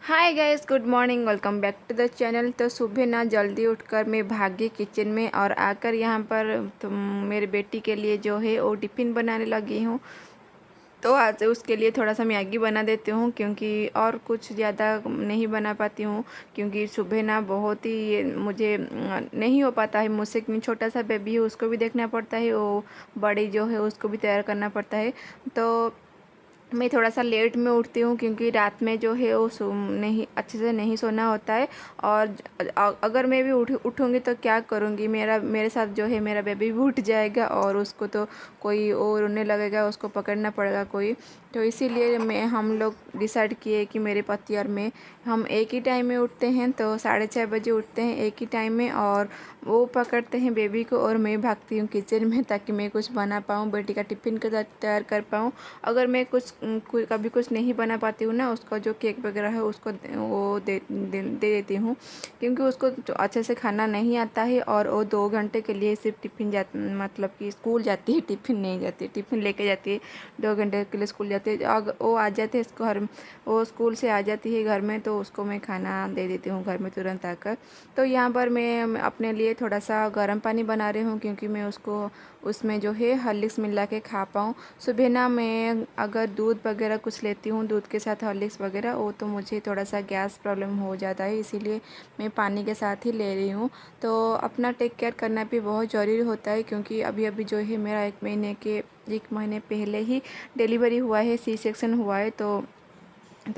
Hi guys, good morning. Welcome back to the channel. तो सुबह ना जल्दी उठकर मैं भागी किचन में और आकर यहाँ पर मेरे बेटी के लिए जो है वो टिफ़िन बनाने लगी हूँ। तो आज उसके लिए थोड़ा सा मैगी बना देती हूँ, क्योंकि और कुछ ज़्यादा नहीं बना पाती हूँ, क्योंकि सुबह ना बहुत ही मुझे नहीं हो पाता है मुझसे, क्योंकि छोटा सा बेबी है, उसको भी देखना पड़ता है, वो बड़ी जो है उसको भी तैयार करना पड़ता है। तो मैं थोड़ा सा लेट में उठती हूँ, क्योंकि रात में जो है वो नहीं अच्छे से नहीं सोना होता है। और अगर मैं भी उठूँगी तो क्या करूँगी, मेरे साथ जो है मेरा बेबी भी उठ जाएगा और उसको तो कोई और रोने लगेगा, उसको पकड़ना पड़ेगा कोई। तो इसीलिए हम लोग डिसाइड किए कि मेरे पति और मैं हम एक ही टाइम में उठते हैं। तो 6:30 बजे उठते हैं एक ही टाइम में, और वो पकड़ते हैं बेबी को और मैं भागती हूँ किचन में, ताकि मैं कुछ बना पाऊँ, बेटी का टिफ़िन को तैयार कर पाऊँ। अगर मैं कभी कुछ नहीं बना पाती हूँ ना, उसका जो केक वगैरह है उसको वो दे देती हूँ, क्योंकि उसको तो अच्छे से खाना नहीं आता है। और वो 2 घंटे के लिए सिर्फ मतलब कि स्कूल जाती है, टिफ़िन नहीं जाती, टिफ़िन लेके जाती है। 2 घंटे के लिए स्कूल जाती है। अगर वो आ जाते हैं घर, वो स्कूल से आ जाती है घर में, तो उसको मैं खाना दे देती हूँ घर में तुरंत आकर। तो यहाँ पर मैं अपने लिए थोड़ा सा गर्म पानी बना रही हूँ, क्योंकि मैं उसको उसमें जो है हॉर्लिक्स मिला के खा पाऊँ। सुबह ना मैं अगर दूध वगैरह कुछ लेती हूँ, दूध के साथ हॉर्लिक्स वगैरह, वो तो मुझे थोड़ा सा गैस प्रॉब्लम हो जाता है, इसीलिए मैं पानी के साथ ही ले रही हूँ। तो अपना टेक केयर करना भी बहुत ज़रूरी होता है, क्योंकि अभी अभी जो है मेरा 1 महीने पहले ही डिलीवरी हुआ है, सी सेक्शन हुआ है। तो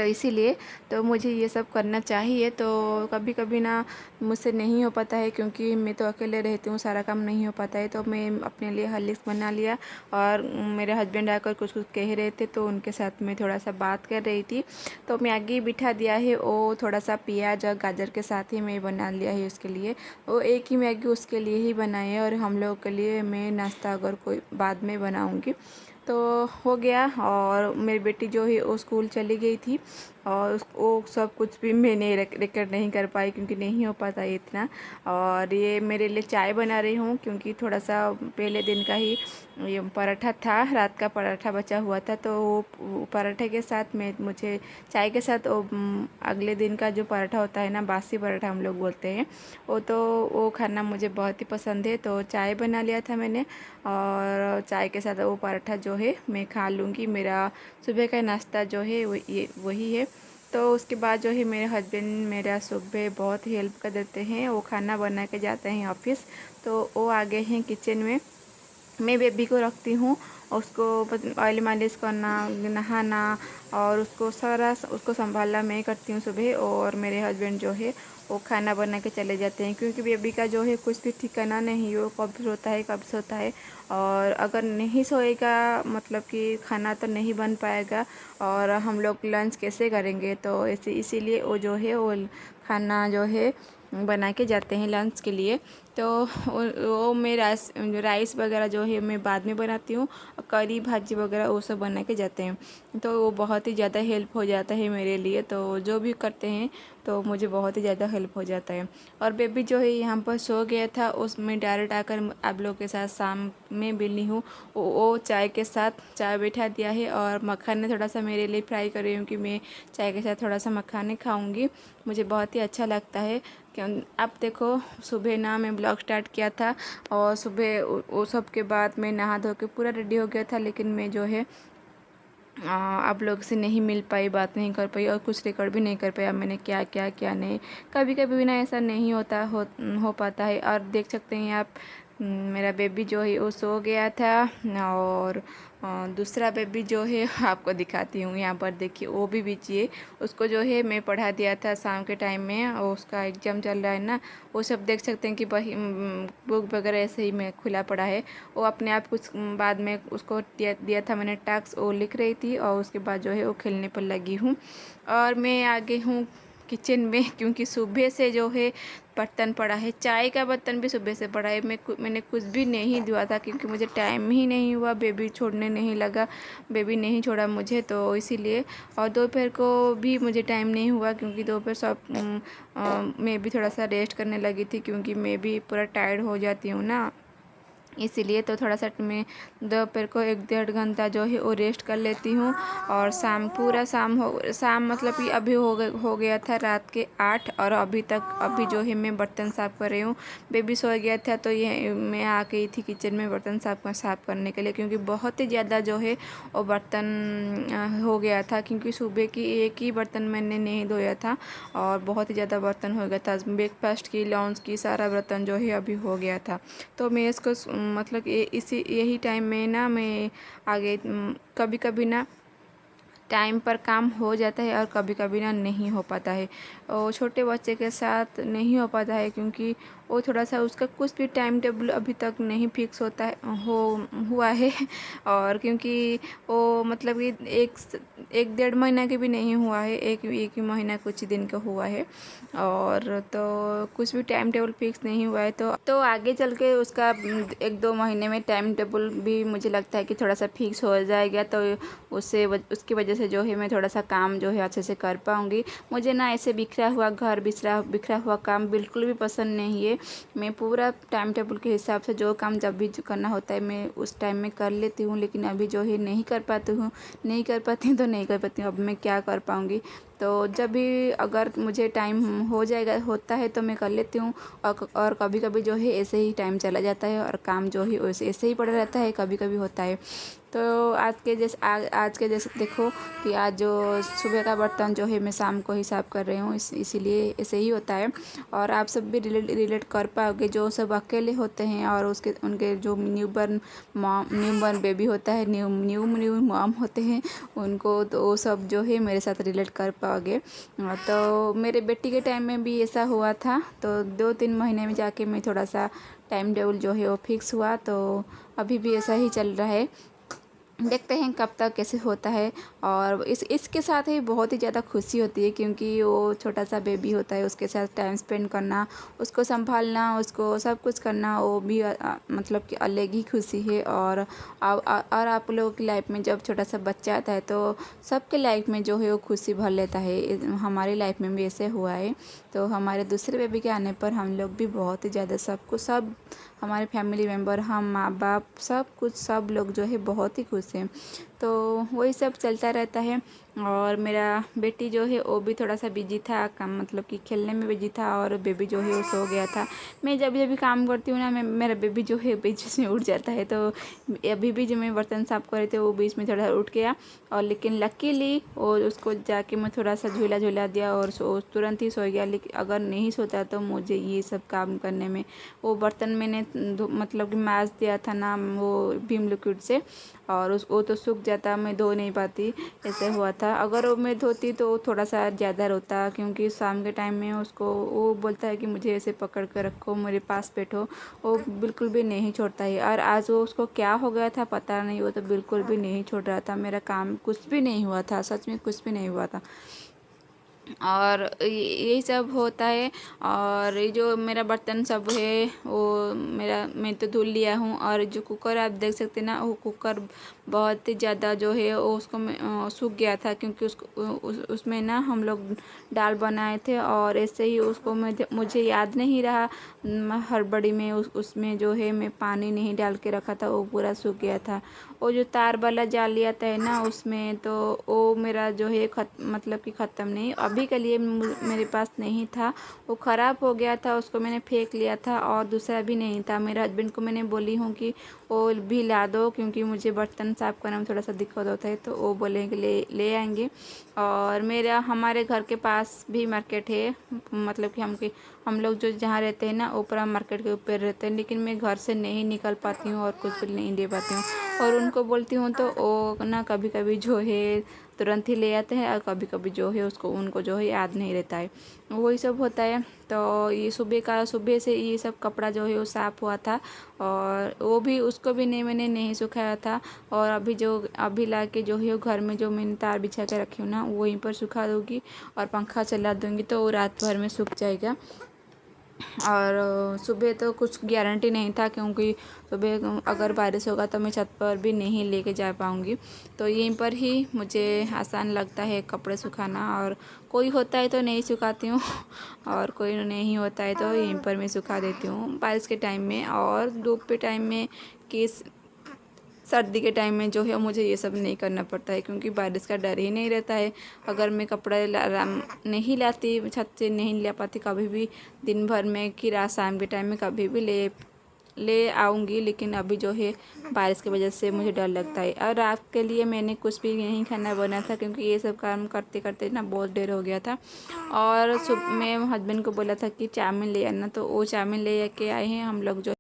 इसीलिए तो मुझे ये सब करना चाहिए। तो कभी कभी ना मुझसे नहीं हो पाता है, क्योंकि मैं तो अकेले रहती हूँ, सारा काम नहीं हो पाता है। तो मैं अपने लिए हॉर्लिक्स बना लिया, और मेरे हस्बैंड आकर कुछ कुछ कह रहे थे, तो उनके साथ मैं थोड़ा सा बात कर रही थी। तो मैगी बिठा दिया है, वो थोड़ा सा प्याज और गाजर के साथ ही मैं बना लिया है उसके लिए। वो एक ही मैगी उसके लिए ही बनाई है, और हम लोगों के लिए मैं नाश्ता अगर कोई बाद में बनाऊँगी तो हो गया। और मेरी बेटी जो है वो स्कूल चली गई थी, और वो सब कुछ भी मैंने रिकॉर्ड नहीं कर पाई, क्योंकि नहीं हो पाता है इतना। और ये मेरे लिए चाय बना रही हूँ, क्योंकि थोड़ा सा पहले दिन का ही ये पराठा था, रात का पराठा बचा हुआ था। तो वो पराठे के साथ मुझे चाय के साथ वो अगले दिन का जो पराठा होता है ना, बासी पराठा हम लोग बोलते हैं, वो खाना मुझे बहुत ही पसंद है। तो चाय बना लिया था मैंने, और चाय के साथ वो पराठा जो है मैं खा लूँगी। मेरा सुबह का नाश्ता जो है वही है। तो उसके बाद जो है मेरे हस्बैंड मेरा सुबह बहुत ही हेल्प कर देते हैं, वो खाना बना के जाते हैं ऑफिस। तो वो आ गए हैं किचन में, मैं बेबी को रखती हूँ, उसको ऑयल मालिश करना, नहाना, और उसको संभालना मैं करती हूँ सुबह। और मेरे हस्बैंड जो है वो खाना बना के चले जाते हैं, क्योंकि बेबी का जो है कुछ भी ठिकाना नहीं, वो कब सोता है कब सोता है। और अगर नहीं सोएगा मतलब कि खाना तो नहीं बन पाएगा, और हम लोग लंच कैसे करेंगे। तो इसीलिए वो जो है वो खाना जो है बना के जाते हैं लंच के लिए। तो वो मैं राइस वगैरह जो है मैं बाद में बनाती हूँ, करी भाजी वगैरह वो सब बना के जाते हैं। तो वो बहुत ही ज़्यादा हेल्प हो जाता है मेरे लिए, तो जो भी करते हैं तो मुझे बहुत ही ज़्यादा हेल्प हो जाता है। और बेबी जो है यहाँ पर सो गया था, उसमें डायरेक्ट आकर आप लोग के साथ शाम में मिली हूँ। वो चाय के साथ चाय बैठा दिया है, और मखाने थोड़ा सा मेरे लिए फ्राई कर रही हूँ, कि मैं चाय के साथ थोड़ा सा मखाने खाऊँगी, मुझे बहुत ही अच्छा लगता है। क्यों आप देखो, सुबह ना मैं ब्लॉग स्टार्ट किया था, और सुबह वो सब के बाद मैं नहा धो के पूरा रेडी हो गया था, लेकिन मैं जो है आप लोग से नहीं मिल पाई, बात नहीं कर पाई, और कुछ रिकॉर्ड भी नहीं कर पाया मैंने क्या क्या क्या नहीं। कभी कभी भी ना ऐसा नहीं हो पाता है। और देख सकते हैं आप, मेरा बेबी जो है वो सो गया था। और दूसरा बेबी जो है आपको दिखाती हूँ, यहाँ पर देखिए वो भी बिजी, उसको जो है मैं पढ़ा दिया था शाम के टाइम में, और उसका एग्ज़ाम चल रहा है ना, वो सब देख सकते हैं कि वही बुक वगैरह ऐसे ही में खुला पड़ा है। वो अपने आप कुछ बाद में उसको दिया था मैंने टास्क, वो लिख रही थी, और उसके बाद जो है वो खेलने पर लगी हूँ। और मैं आ गई हूँ किचन में, क्योंकि सुबह से जो है बर्तन पड़ा है, चाय का बर्तन भी सुबह से पड़ा है। मैंने कुछ भी नहीं धुआ था, क्योंकि मुझे टाइम ही नहीं हुआ, बेबी छोड़ने नहीं लगा, बेबी नहीं छोड़ा मुझे, तो इसीलिए। और दोपहर को भी मुझे टाइम नहीं हुआ, क्योंकि दोपहर मैं भी थोड़ा सा रेस्ट करने लगी थी, क्योंकि मैं भी पूरा टायर्ड हो जाती हूँ ना इसीलिए तो थोड़ा सा मैं दोपहर को 1-1.5 घंटा जो है वो रेस्ट कर लेती हूँ। और पूरा शाम मतलब कि अभी हो गया था रात के 8, और अभी जो है मैं बर्तन साफ़ कर रही हूँ। बेबी सो गया था तो ये मैं आ गई थी किचन में बर्तन साफ़ करने के लिए, क्योंकि बहुत ही ज़्यादा जो है वो बर्तन हो गया था, क्योंकि सुबह की एक ही बर्तन मैंने नहीं धोया था और बहुत ही ज़्यादा बर्तन हो गया था। ब्रेकफास्ट की, लंच की, सारा बर्तन जो है अभी हो गया था। तो मैं इसको मतलब यही टाइम में ना मैं आगे कभी कभी ना टाइम पर काम हो जाता है और कभी कभी ना नहीं हो पाता है। और छोटे बच्चे के साथ नहीं हो पाता है, क्योंकि वो थोड़ा सा उसका कुछ भी टाइम टेबल अभी तक नहीं फिक्स होता है हुआ है। और क्योंकि वो मतलब कि 1-1.5 महीना के भी नहीं हुआ है, एक ही महीना कुछ दिन का हुआ है। और तो कुछ भी टाइम टेबल फिक्स नहीं हुआ है, तो आगे चल के उसका 1-2 महीने में टाइम टेबल भी मुझे लगता है कि थोड़ा सा फिक्स हो जाएगा। तो उसकी वजह से जो है मैं थोड़ा सा काम जो है अच्छे से कर पाऊँगी। मुझे ना ऐसे बिखरा हुआ घर, बिखरा हुआ काम बिल्कुल भी पसंद नहीं है। मैं पूरा टाइम टेबल के हिसाब से जो काम जब भी करना होता है मैं उस टाइम में कर लेती हूँ, लेकिन अभी जो है नहीं कर पाती हूँ तो नहीं कर पाती हूँ। अब मैं क्या कर पाऊँगी। तो जब भी अगर मुझे टाइम होता है तो मैं कर लेती हूँ। और कभी कभी जो है ऐसे ही टाइम चला जाता है और काम जो है ऐसे ही पड़ा रहता है, कभी कभी होता है। तो आज के जैसे देखो कि आज जो सुबह का बर्तन जो है मैं शाम को ही साफ़ कर रही हूँ, इसीलिए ऐसे ही होता है। और आप सब भी रिलेट कर पाओगे, जो सब अकेले होते हैं और उनके जो न्यूबॉर्न बेबी होता है, न्यू मॉम होते हैं, उनको तो वो सब जो है मेरे साथ रिलेट कर पाओगे। तो मेरे बेटी के टाइम में भी ऐसा हुआ था, तो 2-3 महीने में जाके मैं थोड़ा सा टाइम टेबल जो है वो फिक्स हुआ। तो अभी भी ऐसा ही चल रहा है, देखते हैं कब तक कैसे होता है। और इसके साथ ही बहुत ही ज़्यादा खुशी होती है, क्योंकि वो छोटा सा बेबी होता है, उसके साथ टाइम स्पेंड करना, उसको संभालना, उसको सब कुछ करना, वो भी मतलब कि अलग ही खुशी है। और आप लोगों की लाइफ में जब छोटा सा बच्चा आता है तो सबके लाइफ में जो है वो खुशी भर लेता है। हमारी लाइफ में भी ऐसे हुआ है। तो हमारे दूसरे बेबी के आने पर हम लोग भी बहुत ही ज़्यादा सब हमारे फैमिली मेम्बर, हम माँ बाप, सब लोग जो है बहुत ही खुश हैं। तो वही सब चलता रहता है। और मेरा बेटी जो है वो भी थोड़ा सा बिजी था, काम मतलब कि खेलने में बिजी था, और बेबी जो है वो सो गया था। मैं जब भी काम करती हूँ ना, मेरा बेबी जो है बीच में उठ जाता है। तो अभी भी जो मैं बर्तन साफ़ कर रही थी वो बीच में थोड़ा उठ गया, और लेकिन लकीली और उसको जाके मैं थोड़ा सा झूला दिया और तुरंत ही सो गया। लेकिन अगर नहीं सोता तो मुझे ये सब काम करने में, वो बर्तन मैंने मतलब कि माज दिया था ना वो विम लिक्विड से, और वो तो सूख जाता, मैं धो नहीं पाती, ऐसे हुआ था। अगर वो मैं धोती तो थोड़ा सा ज़्यादा रोता, क्योंकि शाम के टाइम में उसको वो बोलता है कि मुझे ऐसे पकड़ कर रखो, मेरे पास बैठो, वो बिल्कुल भी नहीं छोड़ता है। और आज वो उसको क्या हो गया था पता नहीं, वो तो बिल्कुल भी नहीं छोड़ रहा था। मेरा काम कुछ भी नहीं हुआ था, सच में कुछ भी नहीं हुआ था। और यही सब होता है। और ये जो मेरा बर्तन सब है वो मैं तो धुल लिया हूँ। और जो कुकर आप देख सकते हैं ना, वो कुकर बहुत ही ज़्यादा जो है वो उसको सूख गया था, क्योंकि उसमें ना हम लोग दाल बनाए थे, और ऐसे ही उसको मुझे याद नहीं रहा, हड़बड़ी में उसमें जो है मैं पानी नहीं डाल के रखा था, वो पूरा सूख गया था। वो जो तार वाला जाल लिया था है ना उसमें, तो वो मेरा जो है मतलब कि ख़त्म नहीं, अभी के लिए मेरे पास नहीं था, वो ख़राब हो गया था, उसको मैंने फेंक लिया था, और दूसरा भी नहीं था। मेरे हस्बैंड को मैंने बोली हूँ कि वो भी ला दो, क्योंकि मुझे बर्तन साफ़ करने में थोड़ा सा दिक्कत होता है, तो वो बोलेंगे ले आएंगे। और हमारे घर के पास भी मार्केट है, मतलब कि हम लोग जो जहाँ रहते हैं ना ऊपर मार्केट के ऊपर रहते हैं, लेकिन मैं घर से नहीं निकल पाती हूँ और कुछ भी नहीं ले पाती हूँ। और उनको बोलती हूँ तो वो ना कभी कभी जो है तुरंत ही ले आते हैं, और कभी कभी जो है उनको जो है याद नहीं रहता है, वही सब होता है। तो ये सुबह से ये सब कपड़ा जो है वो साफ़ हुआ था, और वो भी उसको भी मैंने नहीं सुखाया था। और अभी ला के जो है घर में जो मैंने तार बिछा के रखी हूँ ना वहीं पर सुखा दूँगी, और पंखा चला दूँगी तो वो रात भर में सूख जाएगा। और सुबह तो कुछ गारंटी नहीं था, क्योंकि सुबह अगर बारिश होगा तो मैं छत पर भी नहीं लेके जा पाऊँगी। तो यहीं पर ही मुझे आसान लगता है कपड़े सुखाना, और कोई होता है तो नहीं सुखाती हूँ और कोई नहीं होता है तो यहीं पर मैं सुखा देती हूँ बारिश के टाइम में। और धूप के टाइम में कि सर्दी के टाइम में जो है मुझे ये सब नहीं करना पड़ता है, क्योंकि बारिश का डर ही नहीं रहता है। अगर मैं कपड़े नहीं लाती, छत से नहीं ला पाती कभी भी दिन भर में, कि रात शाम के टाइम में कभी भी ले आऊँगी, लेकिन अभी जो है बारिश की वजह से मुझे डर लगता है। और रात के लिए मैंने कुछ भी नहीं खाना बना था, क्योंकि ये सब काम करते करते ना बहुत देर हो गया था। और मैं हस्बैंड को बोला था कि चाउमीन ले आना, तो वो चाउमीन ले के आए हैं हम लोग। जो